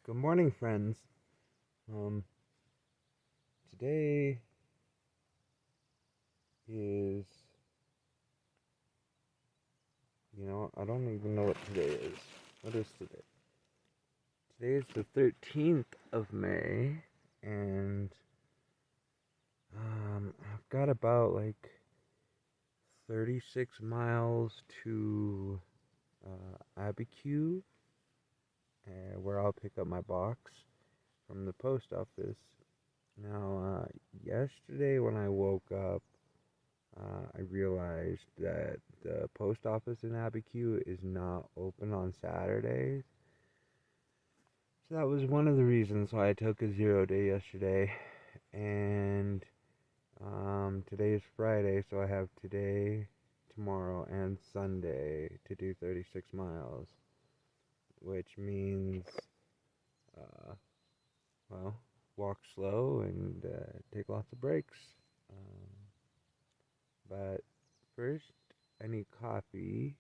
Good morning, friends. Um, Today is, I don't even know what today is. What is today? Today is the 13th of May, and I've got about 36 miles to Abiquiu, where I'll pick up my box from the post office. Now, yesterday when I woke up, I realized that the post office in Abiquiu is not open on Saturdays. So that was one of the reasons why I took a 0 day yesterday. And today is Friday, so I have today, tomorrow, and Sunday to do 36 miles, which means, uh, well, walk slow and take lots of breaks. Um, but first, I need coffee.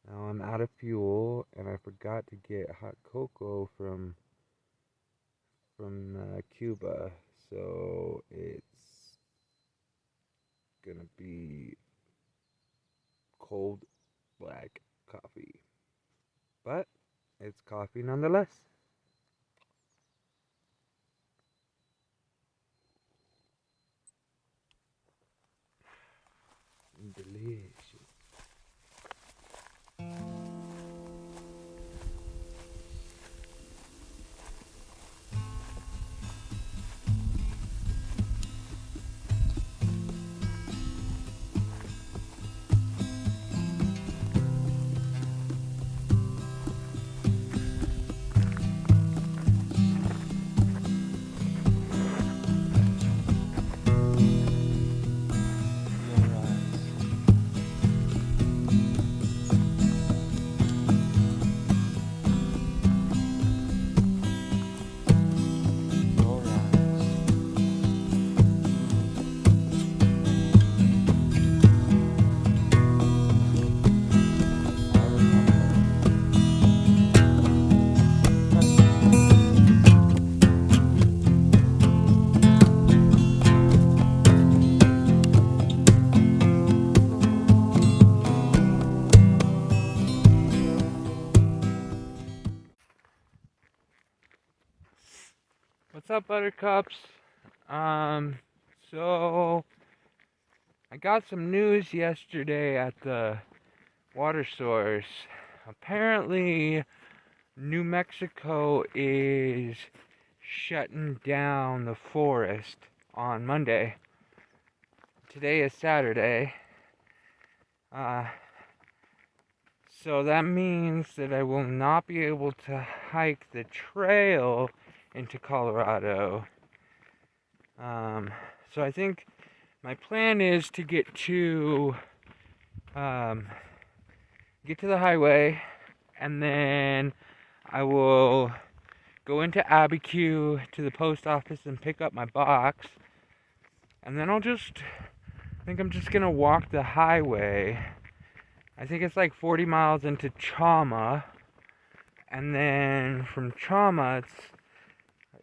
Now I'm out of fuel, and I forgot to get hot cocoa from Cuba, so it's gonna be cold black coffee, but it's coffee nonetheless. Delicious. What's up, Buttercups? Um, so I got some news yesterday at the water source. Apparently, New Mexico is shutting down the forest on Monday. Today is Saturday. Uh, so that means that I will not be able to hike the trail into Colorado. So I think my plan is to um, get to the highway, and then I will go into Abiquiu to the post office and pick up my box, and then I think I'm just gonna walk the highway. I think it's like 40 miles into Chama, and then from Chama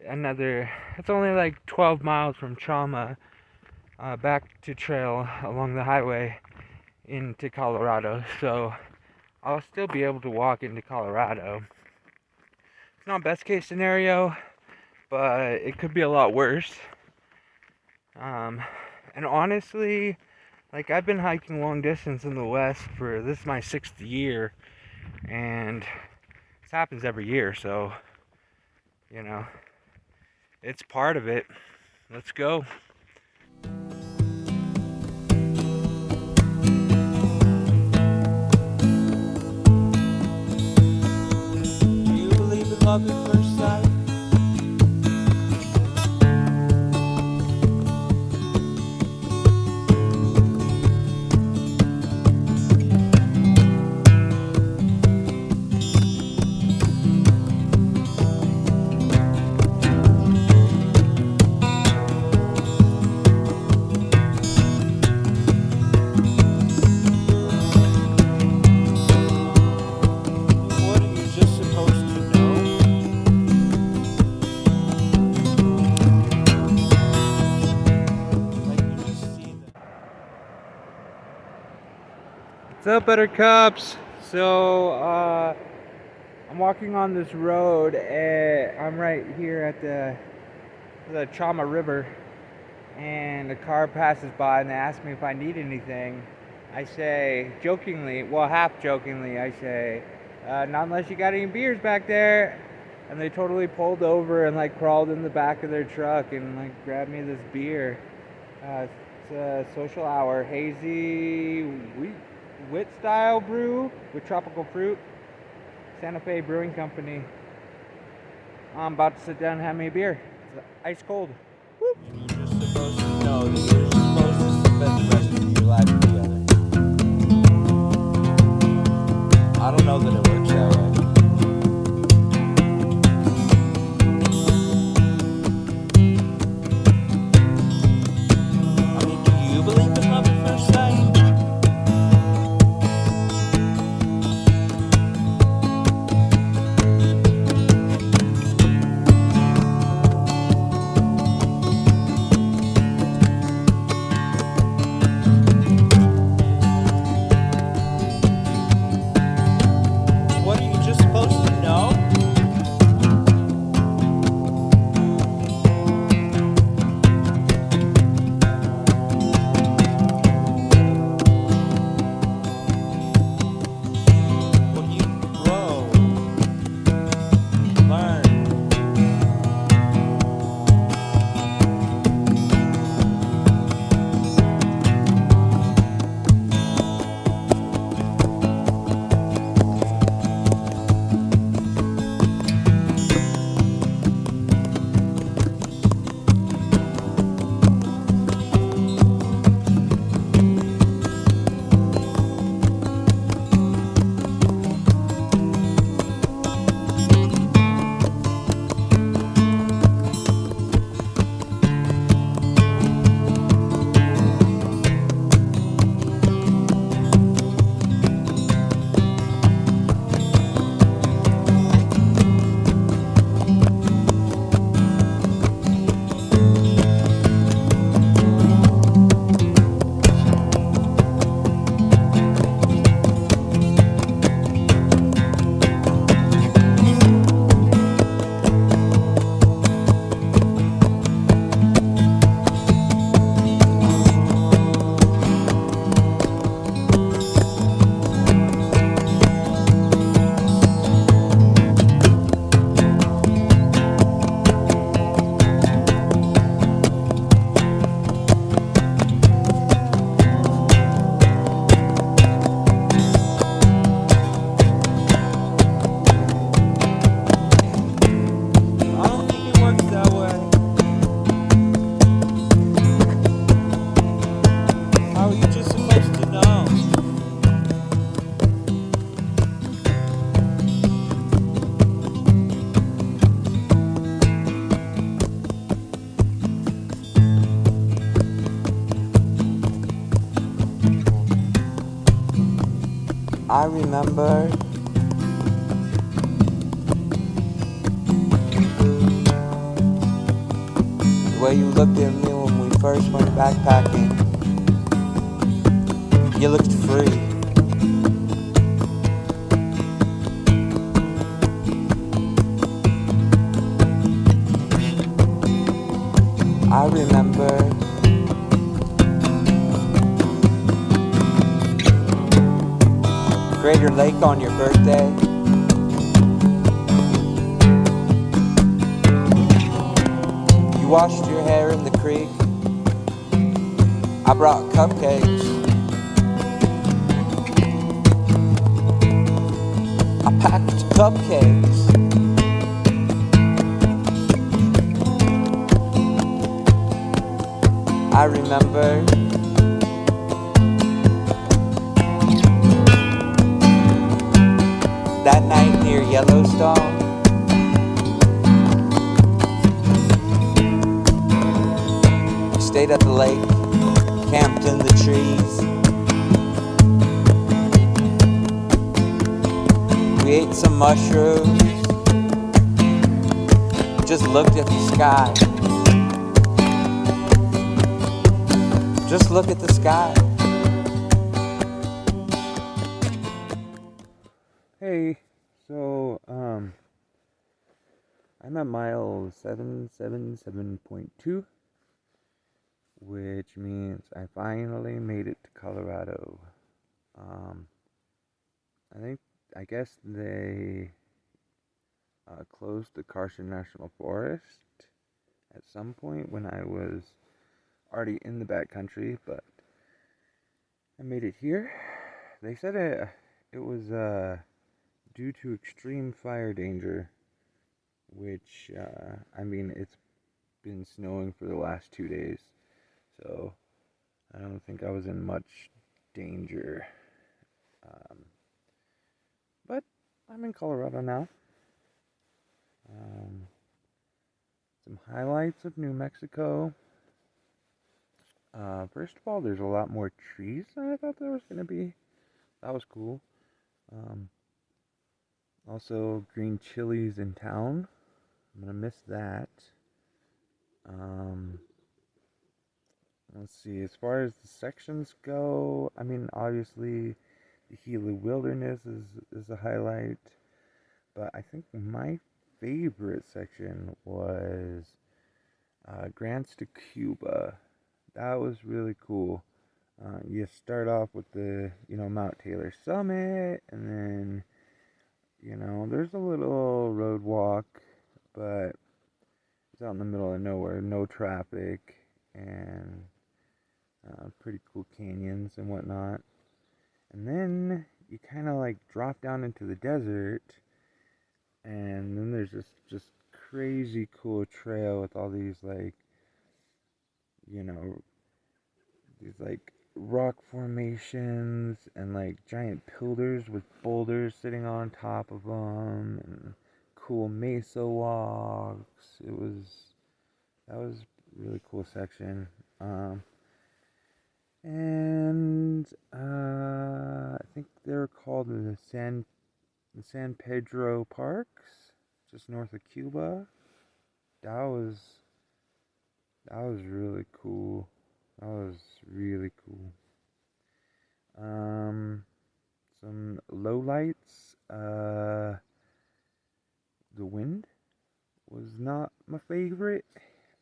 it's only like 12 miles from Chama back to trail along the highway into Colorado. So I'll still be able to walk into Colorado. It's not best case scenario, but it could be a lot worse. And honestly, I've been hiking long distance in the West for this is my 6th year, and this happens every year, so it's part of it. Let's go. Do you believe in love at first sight? What are you just supposed to know? up, Buttercups? So, I'm walking on this road, and I'm right here at the Chama River, and a car passes by and they ask me if I need anything. I say, jokingly, well, half jokingly, I say, not unless you got any beers back there. And they totally pulled over and like crawled in the back of their truck and like grabbed me this beer. It's a social hour, hazy wit style brew with tropical fruit. Santa Fe Brewing Company. I'm about to sit down and have me a beer. It's ice cold. Woo. You're just supposed to know that you're supposed to spend the rest of your life together. I don't know that it works that way. I mean, do you believe in love at first sight? What are you just supposed to know? Well, you grow, learn. I don't think it works that way. How are you just supposed to know? I remember the way you looked at me when we first went backpacking. You looked free. I remember Greater Lake on your birthday. You washed your hair in the creek. I brought cupcakes. I packed cupcakes. I remember that night near Yellowstone. We stayed at the lake, camped in the trees. We ate some mushrooms, just looked at the sky. Just look at the sky. So, I'm at mile 777.2, which means I finally made it to Colorado. Um, I think, I guess they closed the Carson National Forest at some point when I was already in the backcountry, but I made it here. They said it was due to extreme fire danger, which, I mean, it's been snowing for the last 2 days, so I don't think I was in much danger. Um, but I'm in Colorado now. Um, some highlights of New Mexico. First of all, there's a lot more trees than I thought there was going to be. That was cool. Um, Also, green chilies in town. I'm going to miss that. Um, let's see. As far as the sections go, I mean, obviously, the Gila Wilderness is a highlight. But I think my favorite section was Grants to Cuba. That was really cool. You start off with the, Mount Taylor Summit, and then, there's a little road walk, but it's out in the middle of nowhere, no traffic, and pretty cool canyons and whatnot. And then you kind of like drop down into the desert, and then there's this just crazy cool trail with all these like, you know, these like rock formations and like giant pillars with boulders sitting on top of them and cool mesa walks. That was a really cool section. And I think they're called the San Pedro Parks, just north of Cuba. That was that was really cool. That was really cool. Um, some lowlights. The wind was not my favorite.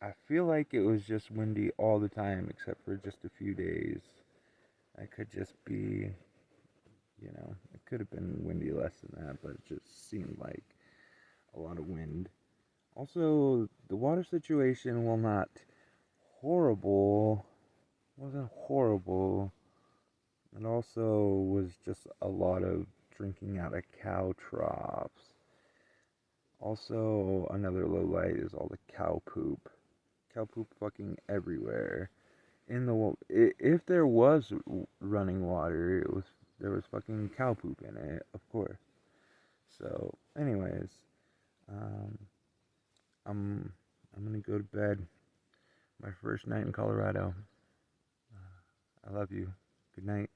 I feel like it was just windy all the time, except for just a few days. I could just be, it could have been windy less than that, but it just seemed like a lot of wind. Also, the water situation, while not horrible, wasn't horrible. It also was just a lot of drinking out of cow troughs. Also, another low light is all the cow poop. Cow poop fucking everywhere. If there was running water, there was fucking cow poop in it, of course. So, anyways, um, I'm I'm gonna go to bed. My first night in Colorado. I love you. Good night.